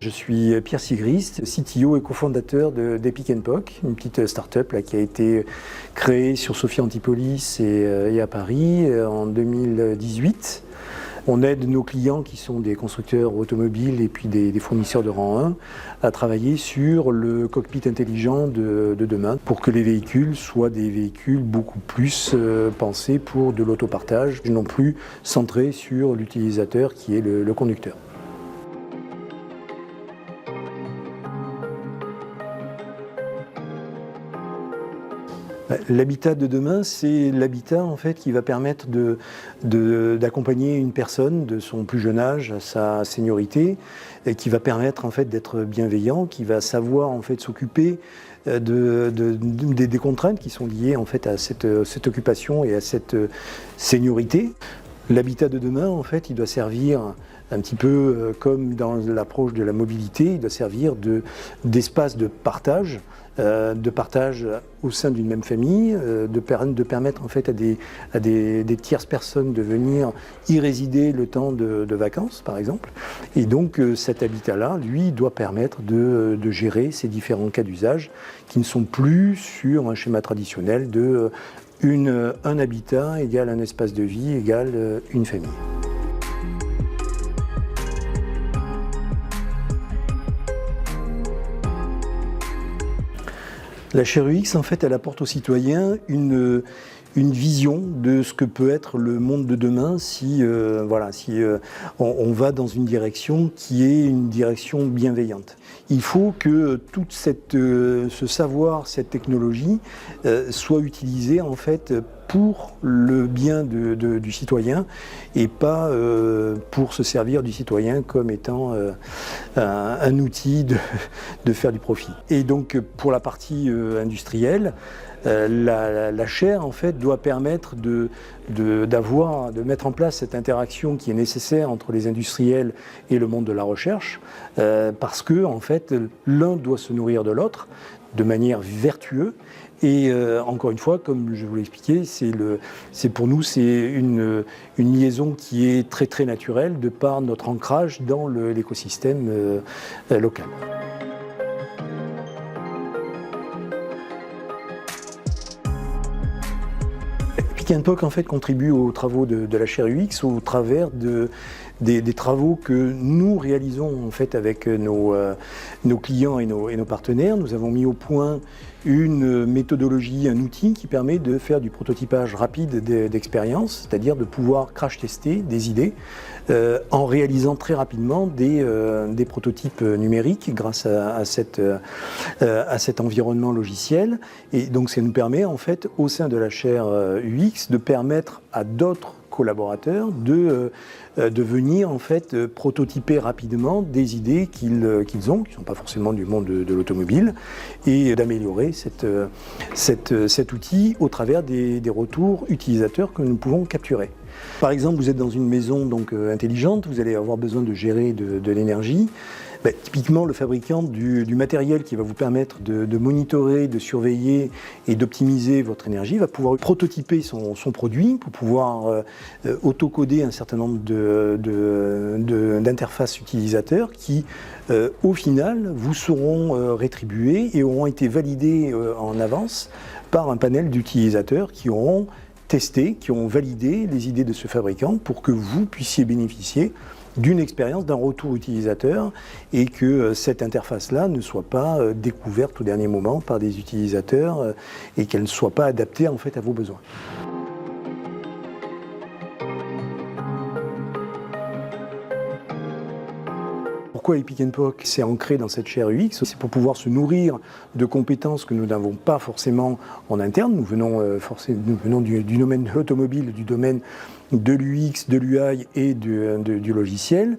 Je suis Pierre Sigrist, CTO et cofondateur d'Epic & Poc, une petite start-up qui a été créée sur Sophia Antipolis et à Paris en 2018. On aide nos clients qui sont des constructeurs automobiles et puis des fournisseurs de rang 1 à travailler sur le cockpit intelligent de demain pour que les véhicules soient des véhicules beaucoup plus pensés pour de l'autopartage et non plus centrés sur l'utilisateur qui est le conducteur. L'habitat de demain, c'est l'habitat en fait qui va permettre d'accompagner une personne de son plus jeune âge à sa seniorité, et qui va permettre en fait d'être bienveillant, qui va savoir en fait s'occuper des contraintes qui sont liées en fait à cette occupation et à cette seniorité. L'habitat de demain, en fait, il doit servir un petit peu comme dans l'approche de la mobilité, il doit servir d'espace de partage au sein d'une même famille, de permettre en fait à des tierces personnes de venir y résider le temps de vacances, par exemple. Et donc cet habitat-là, lui, doit permettre de gérer ces différents cas d'usage qui ne sont plus sur un schéma traditionnel de un habitat égale un espace de vie égale une famille. La chaire UX, en fait, elle apporte aux citoyens une vision de ce que peut être le monde de demain si on va dans une direction qui est une direction bienveillante. Il faut que tout ce savoir, cette technologie soit utilisée en fait pour le bien du citoyen et pas pour se servir du citoyen comme étant un outil de faire du profit. Et donc pour la partie industrielle, la chaire en fait doit permettre de mettre en place cette interaction qui est nécessaire entre les industriels et le monde de la recherche, parce que en fait l'un doit se nourrir de l'autre de manière vertueuse. Et encore une fois, comme je vous l'ai expliqué, pour nous c'est une liaison qui est très très naturelle de par notre ancrage dans l'écosystème local. Epic & Poc en fait contribue aux travaux de la chaire UX au travers des travaux que nous réalisons en fait avec nos clients et nos partenaires. Nous avons mis au point une méthodologie, un outil qui permet de faire du prototypage rapide d'expériences, c'est-à-dire de pouvoir crash-tester des idées en réalisant très rapidement des prototypes numériques grâce à cet environnement logiciel. Et donc ça nous permet en fait au sein de la chaire UX de permettre à d'autres collaborateurs de venir en fait prototyper rapidement des idées qu'ils ont, qui ne sont pas forcément du monde de l'automobile, et d'améliorer cet outil au travers des retours utilisateurs que nous pouvons capturer. Par exemple, vous êtes dans une maison donc intelligente, vous allez avoir besoin de gérer de l'énergie. Typiquement, le fabricant du matériel qui va vous permettre de monitorer, de surveiller et d'optimiser votre énergie va pouvoir prototyper son produit pour pouvoir autocoder un certain nombre d'interfaces utilisateurs qui, au final, vous seront rétribuées et auront été validées en avance par un panel d'utilisateurs qui auront testé, qui ont validé les idées de ce fabricant pour que vous puissiez bénéficier d'une expérience, d'un retour utilisateur et que cette interface-là ne soit pas découverte au dernier moment par des utilisateurs et qu'elle ne soit pas adaptée en fait à vos besoins. Pourquoi Epic & Poc s'est ancré dans cette chaire UX? C'est pour pouvoir se nourrir de compétences que nous n'avons pas forcément en interne. Nous venons du domaine de l'automobile, du domaine de l'UX, de l'UI et du logiciel.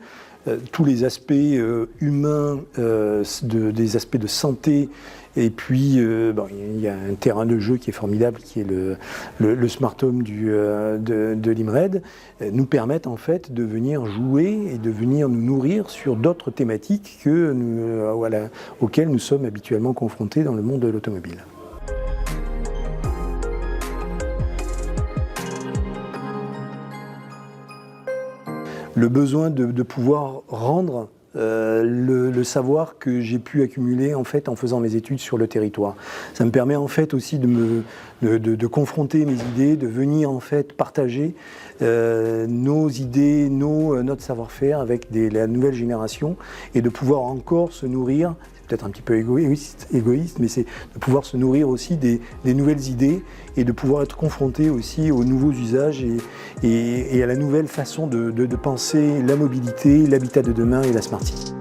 Tous les aspects humains, des aspects de santé, et puis il y a un terrain de jeu qui est formidable, qui est le Smart Home de l'IMRED, nous permettent en fait de venir jouer et de venir nous nourrir sur d'autres thématiques auxquelles nous sommes habituellement confrontés dans le monde de l'automobile. Le besoin de pouvoir rendre le savoir que j'ai pu accumuler en fait en faisant mes études sur le territoire. Ça me permet en fait aussi de confronter mes idées, de venir en fait partager nos idées, notre savoir-faire avec la nouvelle génération et de pouvoir encore se nourrir. Peut-être un petit peu égoïste, mais c'est de pouvoir se nourrir aussi des nouvelles idées et de pouvoir être confronté aussi aux nouveaux usages et à la nouvelle façon de penser la mobilité, l'habitat de demain et la smart city.